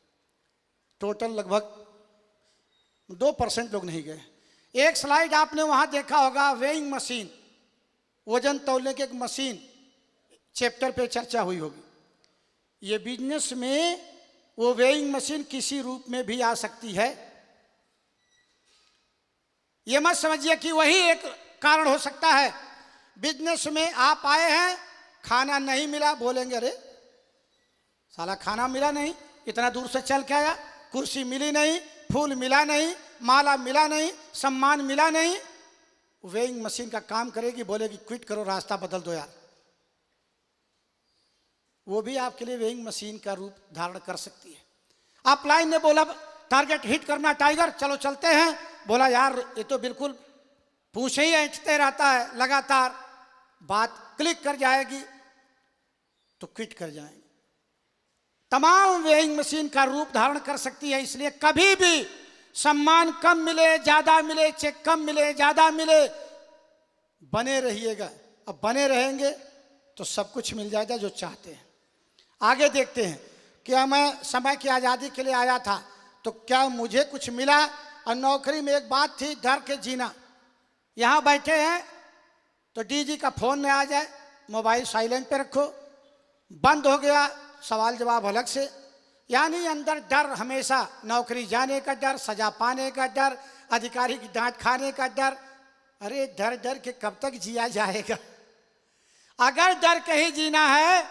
टोटल लगभग 2% लोग नहीं गए। एक स्लाइड आपने वहां देखा होगा, वेइंग मशीन, वजन तौलने की एक मशीन, चैप्टर पे चर्चा हुई होगी। ये बिजनेस में वो वेइंग मशीन किसी रूप में भी आ सकती है। ये मत समझिए कि वही एक कारण हो सकता है। बिजनेस में आप आए हैं, खाना नहीं मिला, बोलेंगे अरे साला खाना मिला नहीं, इतना दूर से चल के आया, कुर्सी मिली नहीं, फूल मिला नहीं, माला मिला नहीं, सम्मान मिला नहीं। वेइंग मशीन का काम करेगी, बोलेगी क्विट करो, रास्ता बदल दो यार। वो भी आपके लिए वेइंग मशीन का रूप धारण कर सकती है। अपलाइन ने बोला टारगेट हिट करना टाइगर, चलो चलते हैं। बोला यार ये तो बिल्कुल पूछे ही ऐंठते रहता है लगातार, बात क्लिक कर जाएगी तो क्विट कर जाएंगे। तमाम वेइंग मशीन का रूप धारण कर सकती है। इसलिए कभी भी सम्मान कम मिले ज्यादा मिले, चेक कम मिले ज्यादा मिले, बने रहिएगा। अब बने रहेंगे तो सब कुछ मिल जाएगा जो चाहते हैं। आगे देखते हैं। क्या मैं समय की आज़ादी के लिए आया था तो क्या मुझे कुछ मिला? और नौकरी में एक बात थी, डर के जीना। यहाँ बैठे हैं तो डीजी का फोन न आ जाए, मोबाइल साइलेंट पे रखो, बंद हो गया सवाल जवाब अलग से। यानी अंदर डर हमेशा, नौकरी जाने का डर, सजा पाने का डर, अधिकारी की डांट खाने का डर। अरे डर डर के कब तक जिया जाएगा? अगर डर के ही जीना है,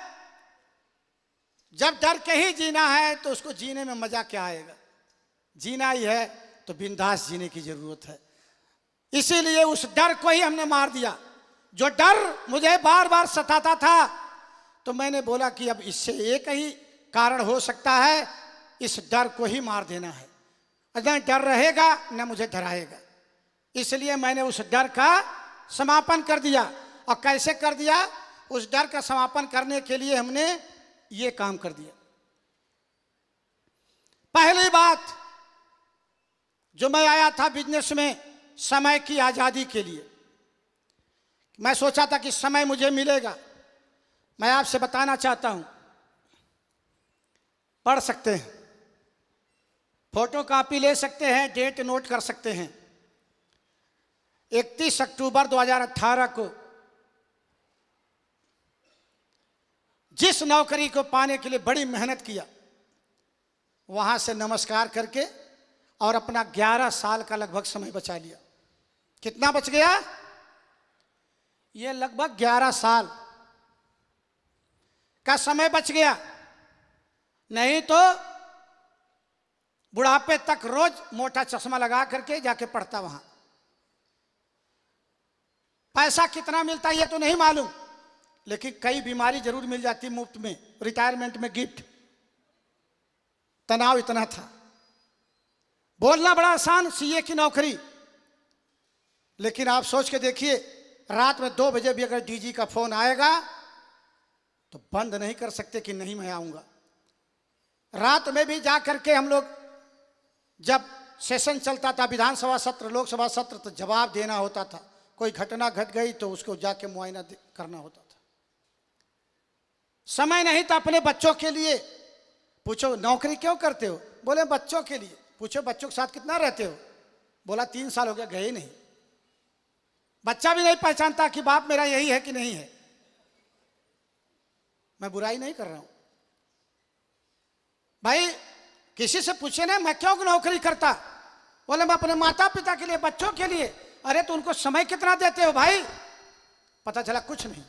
जब डर के ही जीना है तो उसको जीने में मजा क्या आएगा? जीना ही है तो बिंदास जीने की जरूरत है। इसीलिए उस डर को ही हमने मार दिया। जो डर मुझे बार बार सताता था तो मैंने बोला कि अब इससे एक ही कारण हो सकता है, इस डर को ही मार देना है। न डर रहेगा न मुझे डराएगा। इसलिए मैंने उस डर का समापन कर दिया। और कैसे कर दिया? उस डर का समापन करने के लिए हमने ये काम कर दिया। पहली बात जो मैं आया था बिजनेस में समय की आजादी के लिए। मैं सोचा था कि समय मुझे मिलेगा। मैं आपसे बताना चाहता हूं, पढ़ सकते हैं, फोटो कॉपी ले सकते हैं, डेट नोट कर सकते हैं। 31 अक्टूबर 2018 को जिस नौकरी को पाने के लिए बड़ी मेहनत किया, वहां से नमस्कार करके और अपना 11 साल का लगभग समय बचा लिया। कितना बच गया? ये लगभग 11 साल का समय बच गया। नहीं तो बुढ़ापे तक रोज मोटा चश्मा लगा करके जाके पढ़ता वहां। पैसा कितना मिलता है ये तो नहीं मालूम, लेकिन कई बीमारी जरूर मिल जाती मुफ्त में, रिटायरमेंट में गिफ्ट। तनाव इतना था। बोलना बड़ा आसान, सीए की नौकरी, लेकिन आप सोच के देखिए, रात में 2 बजे भी अगर डीजी का फोन आएगा तो बंद नहीं कर सकते कि नहीं मैं आऊंगा। रात में भी जा करके हम लोग, जब सेशन चलता था, विधानसभा सत्र, लोकसभा सत्र, तो जवाब देना होता था। कोई घटना घट गई तो उसको जाके मुआयना करना होता था। समय नहीं था अपने बच्चों के लिए। पूछो नौकरी क्यों करते हो? बोले बच्चों के लिए। पूछो बच्चों के साथ कितना रहते हो? बोला 3 साल हो गया, गए नहीं। बच्चा भी नहीं पहचानता कि बाप मेरा यही है कि नहीं है। मैं बुराई नहीं कर रहा हूं भाई, किसी से पूछे ना मैं क्यों नौकरी करता, बोले मैं अपने माता पिता के लिए, बच्चों के लिए। अरे तो उनको समय कितना देते हो भाई? पता चला कुछ नहीं।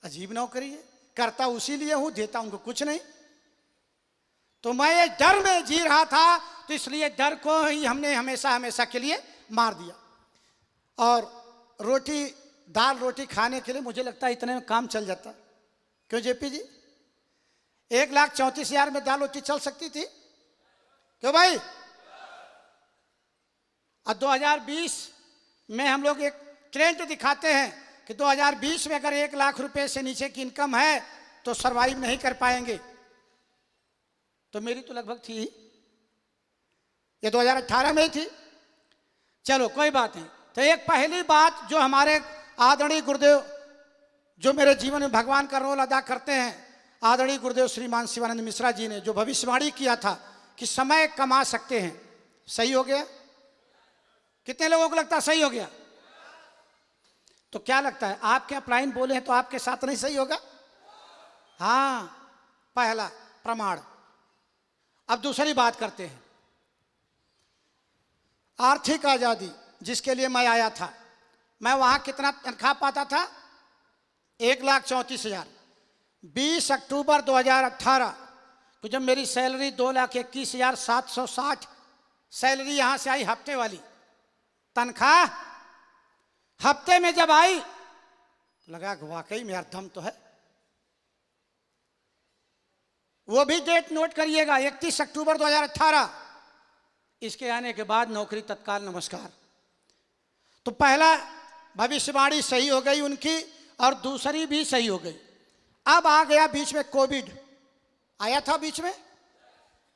अजीब नौकरी है, करता उसी लिए हूं, देता उनको कुछ नहीं। तो मैं ये डर में जी रहा था, तो इसलिए डर को ही हमने हमेशा हमेशा के लिए मार दिया। और रोटी, दाल रोटी खाने के लिए मुझे लगता है इतने में काम चल जाता। क्यों जेपी जी? 1,34,000 में दाल रोटी चल सकती थी क्यों भाई? और 2020 में हम लोग एक ट्रेंड दिखाते हैं कि 2020 में अगर 1 लाख रुपए से नीचे की इनकम है तो सरवाइव नहीं कर पाएंगे। तो मेरी तो लगभग थी, ये 2018 में ही थी। चलो कोई बात नहीं। तो एक पहली बात जो हमारे आदरणीय गुरुदेव, जो मेरे जीवन में भगवान का रोल अदा करते हैं, आदरणीय गुरुदेव श्रीमान शिवानंद मिश्रा जी ने जो भविष्यवाणी किया था कि समय कमा सकते हैं, सही हो गया? कितने लोगों को लगता है सही हो गया? तो क्या लगता है, आपके अपलाइन बोले हैं तो आपके साथ नहीं सही होगा? हाँ, पहला प्रमाण। अब दूसरी बात करते हैं, आर्थिक आजादी जिसके लिए मैं आया था, मैं वहां कितना तनख्वाह पाता था? 1,34,000। 20 अक्टूबर 2018 तो जब मेरी सैलरी 2,21,760 सैलरी यहां से आई, हफ्ते वाली तनख्वाह, हफ्ते में जब आई तो लगा कि वाकई में यार दम तो है। वो भी डेट नोट करिएगा, 31 अक्टूबर 2018। इसके आने के बाद नौकरी तत्काल नमस्कार। तो पहला भविष्यवाणी सही हो गई उनकी, और दूसरी भी सही हो गई। अब आ गया बीच में कोविड, आया था बीच में,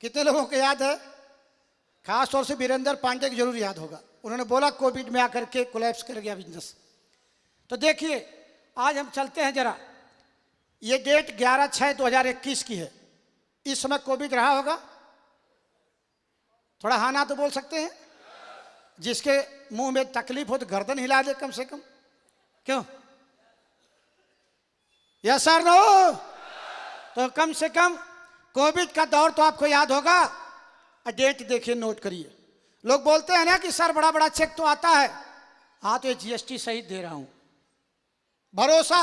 कितने लोगों को याद है? खास तौर से वीरेंद्र पांडे को जरूर याद होगा। उन्होंने बोला कोविड में आकर के कोलैप्स कर गया बिजनेस। तो देखिए आज हम चलते हैं जरा, ये डेट 11/6/2021 की है। इस समय कोविड रहा होगा? थोड़ा हाँ ना तो बोल सकते हैं। जिसके मुंह में तकलीफ हो तो गर्दन हिला दे कम से कम। क्यों? Yes sir no? तो कम से कम कोविड का दौर तो आपको याद होगा। डेट देखिए, नोट करिए। लोग बोलते हैं ना कि सर बड़ा बड़ा चेक तो आता है। हाँ, तो ये जीएसटी सहित दे रहा हूं, भरोसा।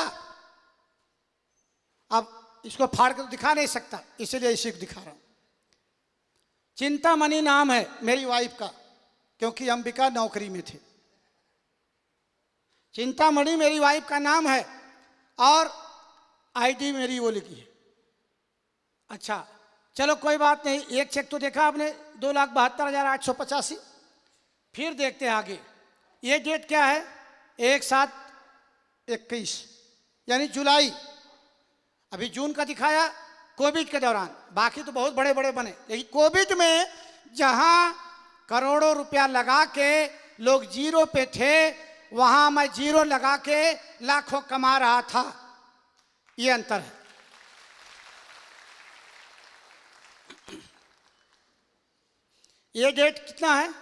अब इसको फाड़ कर दिखा नहीं सकता, इसीलिए इसी को दिखा रहा हूं। चिंतामणि नाम है मेरी वाइफ का, क्योंकि अंबिका नौकरी में थे। चिंतामणि मेरी वाइफ का नाम है, और आईडी मेरी वो लिखी है। अच्छा चलो कोई बात नहीं, एक चेक तो देखा आपने, 2,72,885। फिर देखते हैं आगे, ये डेट क्या है? 1/7/21 यानी जुलाई। अभी जून का दिखाया कोविड के दौरान, बाकी तो बहुत बड़े बड़े बने, लेकिन कोविड में जहां करोड़ों रुपया लगा के लोग जीरो पे थे, वहां मैं जीरो लगा के लाखों कमा रहा था। ये अंतर है। ये डेट कितना है?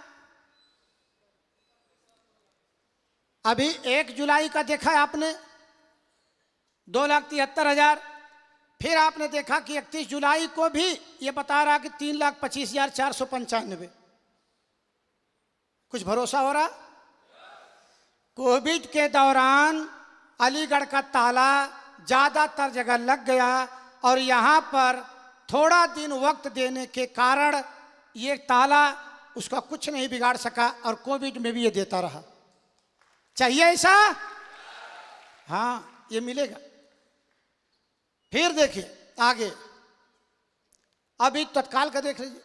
अभी 1 जुलाई का देखा है आपने, 2,73,000। फिर आपने देखा कि 31 जुलाई को भी ये बता रहा कि 3,25,495। कुछ भरोसा हो रहा? कोविड के दौरान अलीगढ़ का ताला ज्यादातर जगह लग गया, और यहां पर थोड़ा दिन वक्त देने के कारण ये ताला उसका कुछ नहीं बिगाड़ सका, और कोविड में भी ये देता रहा। चाहिए ऐसा? हाँ, ये मिलेगा। फिर देखिए आगे, अभी तत्काल का देख लीजिए,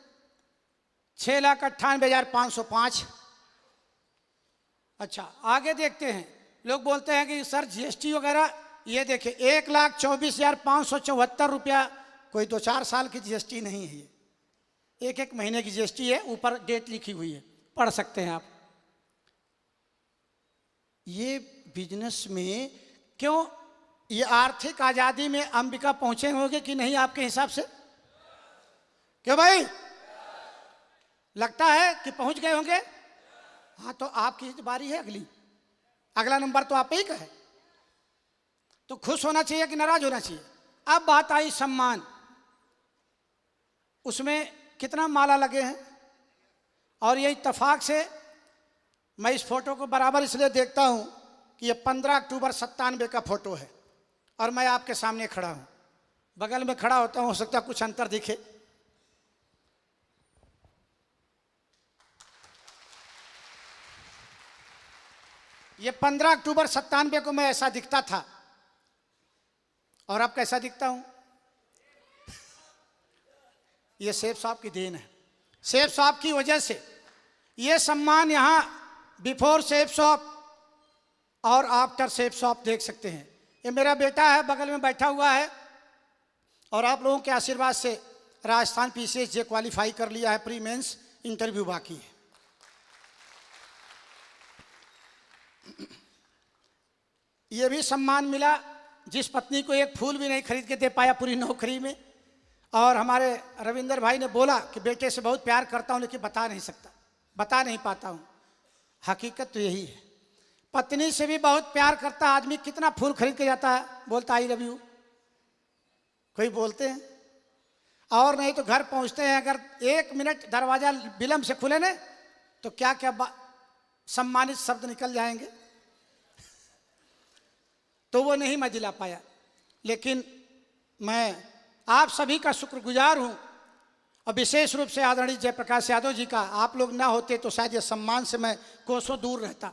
6,98,505। अच्छा आगे देखते हैं। लोग बोलते हैं कि सर जीएसटी वगैरह, ये देखिए 1,24,574 रुपया, कोई 2-4 साल की जीएसटी नहीं है, ये 1-1 महीने की जीएसटी है। ऊपर डेट लिखी हुई है, पढ़ सकते हैं आप। ये बिजनेस में क्यों, ये आर्थिक आजादी में अंबिका पहुंचे होंगे कि नहीं आपके हिसाब से? क्यों भाई? लगता है कि पहुंच गए होंगे। हाँ, तो आपकी बारी है अगली, अगला नंबर तो आप ही का है, तो खुश होना चाहिए कि नाराज होना चाहिए। अब बात आई सम्मान, उसमें कितना माला लगे हैं, और ये इत्तेफाक से मैं इस फोटो को बराबर इसलिए देखता हूं कि ये 15 अक्टूबर 97 का फोटो है और मैं आपके सामने खड़ा हूं, बगल में खड़ा होता हूं, हो सकता है कुछ अंतर दिखे। ये 15 अक्टूबर 97 को मैं ऐसा दिखता था, और अब कैसा दिखता हूं? ये सेठ साहब की देन है, सेठ साहब की वजह से ये सम्मान यहाँ बिफोर सेठ साहब और आफ्टर सेठ साहब देख सकते हैं। ये मेरा बेटा है, बगल में बैठा हुआ है, और आप लोगों के आशीर्वाद से राजस्थान पीसीएस जे क्वालिफाई कर लिया है, प्री मेंस इंटरव्यू बाकी है। ये भी सम्मान मिला जिस पत्नी को एक फूल भी नहीं खरीद के दे पाया पूरी नौकरी में, और हमारे रविंदर भाई ने बोला कि बेटे से बहुत प्यार करता हूं लेकिन बता नहीं सकता, बता नहीं पाता हूं। हकीकत तो यही है, पत्नी से भी बहुत प्यार करता आदमी कितना फूल खरीद के जाता है, बोलता आई लव यू, कोई बोलते हैं, और नहीं तो घर पहुंचते हैं अगर 1 मिनट दरवाजा विलंब से खुले ना तो क्या क्या सम्मानित शब्द निकल जाएंगे, तो वो नहीं मैं दिला पाया। लेकिन मैं आप सभी का शुक्रगुजार हूं, और विशेष रूप से आदरणीय जयप्रकाश यादव जी का। आप लोग ना होते तो शायद ये सम्मान से मैं कोसों दूर रहता,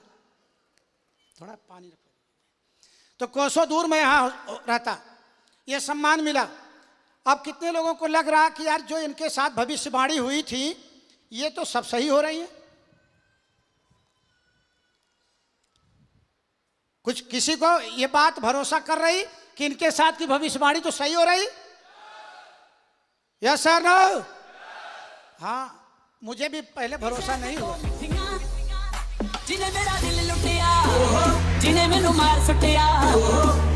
थोड़ा पानी रखो, तो कोसों दूर मैं यहाँ रहता। ये सम्मान मिला। अब कितने लोगों को लग रहा कि यार जो इनके साथ भविष्यवाणी हुई थी ये तो सब सही हो रही है, कुछ किसी को ये बात भरोसा कर रही कि इनके साथ की भविष्यवाणी तो सही हो रही? Yes sir no? हाँ, मुझे भी पहले भरोसा नहीं हुआ। जिन्हें मेरा दिल लुटिया, जिन्हें मैनू मार सुटिया,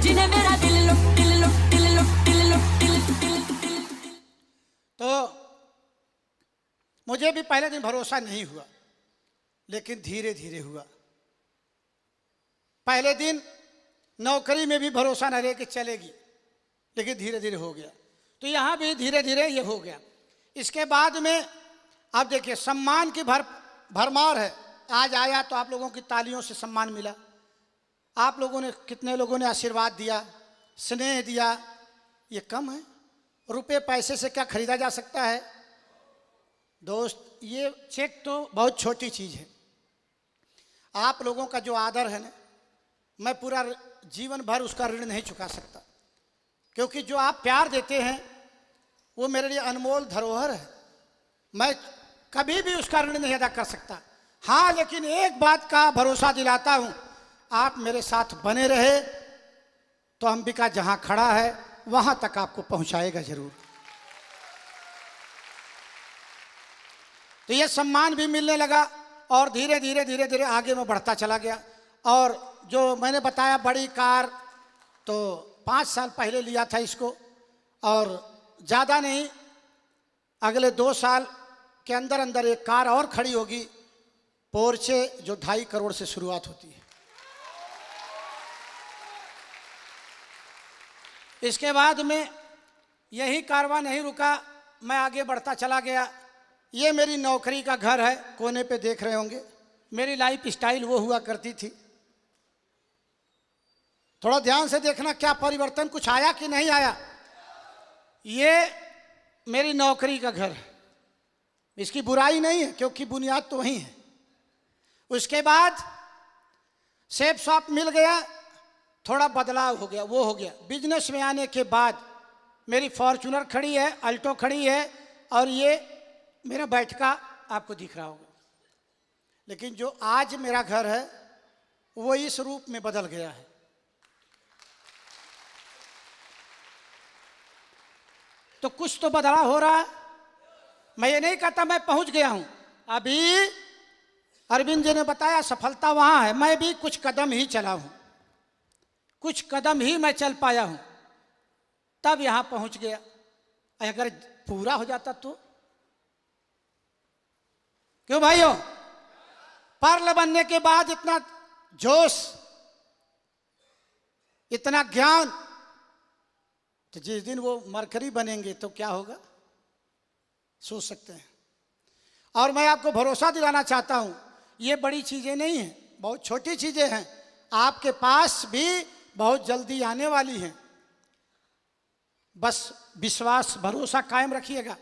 जिन्हें मेरा दिल लुट दिल लुट दिल लुट दिल लुट दिल दिल दिल। तो मुझे भी पहले दिन भरोसा नहीं हुआ, लेकिन धीरे धीरे हुआ। पहले दिन नौकरी में भी भरोसा न रहे कि चलेगी, लेकिन धीरे धीरे हो गया। तो यहाँ भी धीरे धीरे ये हो गया। इसके बाद में अब देखिए सम्मान की भरमार है। आज आया तो आप लोगों की तालियों से सम्मान मिला। आप लोगों ने, कितने लोगों ने आशीर्वाद दिया, स्नेह दिया, ये कम है? रुपए पैसे से क्या खरीदा जा सकता है? दोस्त, ये चेक तो बहुत छोटी चीज़ है। आप लोगों का जो आदर है ना, मैं पूरा जीवन भर उसका ऋण नहीं चुका सकता, क्योंकि जो आप प्यार देते हैं वो मेरे लिए अनमोल धरोहर है। मैं कभी भी उसका ऋण नहीं अदा कर सकता। हाँ, लेकिन एक बात का भरोसा दिलाता हूं, आप मेरे साथ बने रहे तो अंबिका जहां खड़ा है वहां तक आपको पहुंचाएगा जरूर। तो ये सम्मान भी मिलने लगा और धीरे धीरे धीरे धीरे आगे मैं बढ़ता चला गया। और जो मैंने बताया बड़ी कार, तो 5 साल पहले लिया था इसको, और ज़्यादा नहीं, अगले 2 साल के अंदर अंदर एक कार और खड़ी होगी, पोर्चे, जो 2.5 करोड़ से शुरुआत होती है। इसके बाद में यही कारवां नहीं रुका, मैं आगे बढ़ता चला गया। ये मेरी नौकरी का घर है, कोने पे देख रहे होंगे। मेरी लाइफ स्टाइल वो हुआ करती थी। थोड़ा ध्यान से देखना क्या परिवर्तन कुछ आया कि नहीं आया। ये मेरी नौकरी का घर है, इसकी बुराई नहीं है क्योंकि बुनियाद तो वही है। उसके बाद सेफ शॉप मिल गया, थोड़ा बदलाव हो गया, वो हो गया। बिजनेस में आने के बाद मेरी फॉर्च्यूनर खड़ी है, अल्टो खड़ी है, और ये मेरा बैठका आपको दिख रहा होगा। लेकिन जो आज मेरा घर है वो इस रूप में बदल गया है। तो कुछ तो बदलाव हो रहा है। मैं ये नहीं कहता मैं पहुंच गया हूं, अभी अरविंद जी ने बताया सफलता वहां है। मैं भी कुछ कदम ही चला हूं, कुछ कदम ही मैं चल पाया हूं, तब यहां पहुंच गया। अगर पूरा हो जाता क्यों भाइयों? पर्ल बनने के बाद इतना जोश, इतना ज्ञान, तो जिस दिन वो मरकरी बनेंगे तो क्या होगा, सोच सकते हैं। और मैं आपको भरोसा दिलाना चाहता हूं, ये बड़ी चीजें नहीं हैं, बहुत छोटी चीजें हैं, आपके पास भी बहुत जल्दी आने वाली हैं। बस विश्वास भरोसा कायम रखिएगा।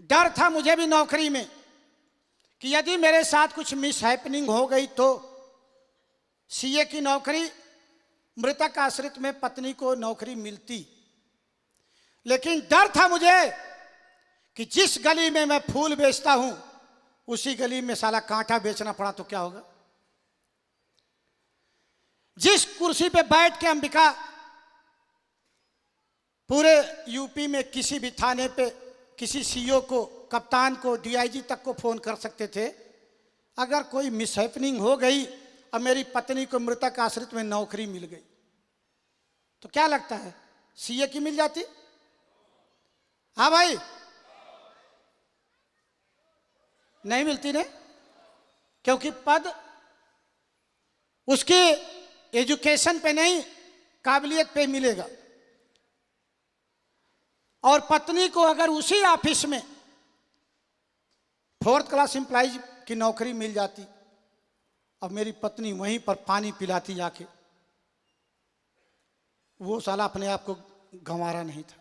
डर था मुझे भी नौकरी में कि यदि मेरे साथ कुछ मिस हैपनिंग हो गई तो सीए की नौकरी, मृतक आश्रित में पत्नी को नौकरी मिलती। लेकिन डर था मुझे कि जिस गली में मैं फूल बेचता हूं उसी गली में साला कांटा बेचना पड़ा तो क्या होगा। जिस कुर्सी पे बैठ के अंबिका पूरे यूपी में किसी भी थाने पे किसी सीईओ को, कप्तान को, डीआईजी तक को फोन कर सकते थे, अगर कोई मिसहैपनिंग हो गई और मेरी पत्नी को मृतक आश्रित में नौकरी मिल गई तो क्या लगता है, सीए की मिल जाती? हाँ भाई, नहीं मिलती ने, क्योंकि पद उसकी एजुकेशन पे नहीं, काबिलियत पे मिलेगा। और पत्नी को अगर उसी ऑफिस में 4th क्लास एम्प्लॉइज की नौकरी मिल जाती, अब मेरी पत्नी वहीं पर पानी पिलाती जाके, वो साला अपने आप को गंवारा नहीं था।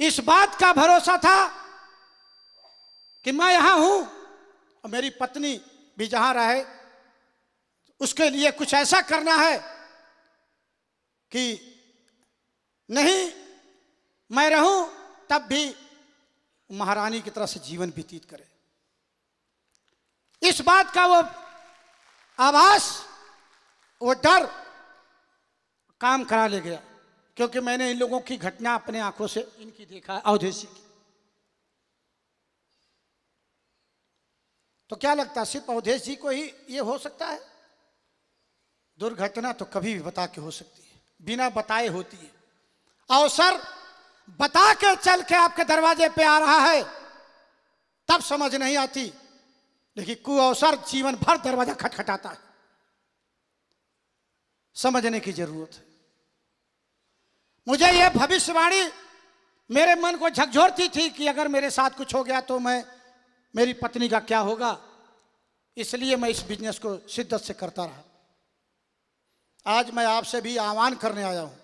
इस बात का भरोसा था कि मैं यहां हूं और मेरी पत्नी भी जहां रहे, उसके लिए कुछ ऐसा करना है कि नहीं मैं रहूं तब भी महारानी की तरह से जीवन व्यतीत करे। इस बात का वो आभास, वो डर काम करा ले गया, क्योंकि मैंने इन लोगों की घटना अपने आंखों से इनकी देखा है, अवधेशी की। तो क्या लगता है सिर्फ अवधेश जी को ही ये हो सकता है? दुर्घटना तो कभी भी बता के हो सकती है, बिना बताए होती है। अवसर बता के चल के आपके दरवाजे पे आ रहा है तब समझ नहीं आती, लेकिन कुअवसर जीवन भर दरवाजा खटखटाता है। समझने की जरूरत है। मुझे यह भविष्यवाणी मेरे मन को झकझोरती थी कि अगर मेरे साथ कुछ हो गया तो मेरी पत्नी का क्या होगा। इसलिए मैं इस बिजनेस को शिद्दत से करता रहा। आज मैं आपसे भी आह्वान करने आया हूं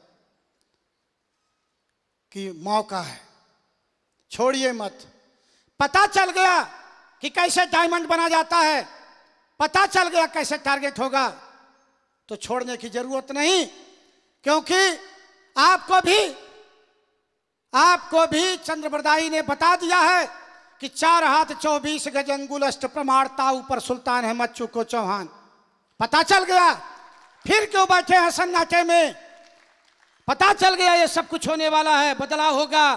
कि मौका है, छोड़िए मत। पता चल गया कि कैसे डायमंड बना जाता है, पता चल गया कैसे टारगेट होगा, तो छोड़ने की जरूरत नहीं, क्योंकि आपको भी चंद्रबरदाई ने बता दिया है कि 4 हाथ 24 गज अंगुल अष्ट प्रमाणता ऊपर सुल्तान है मच्चू को चौहान। पता चल गया, फिर क्यों बैठे हैं सन्नाटे में? पता चल गया ये सब कुछ होने वाला है, बदलाव होगा।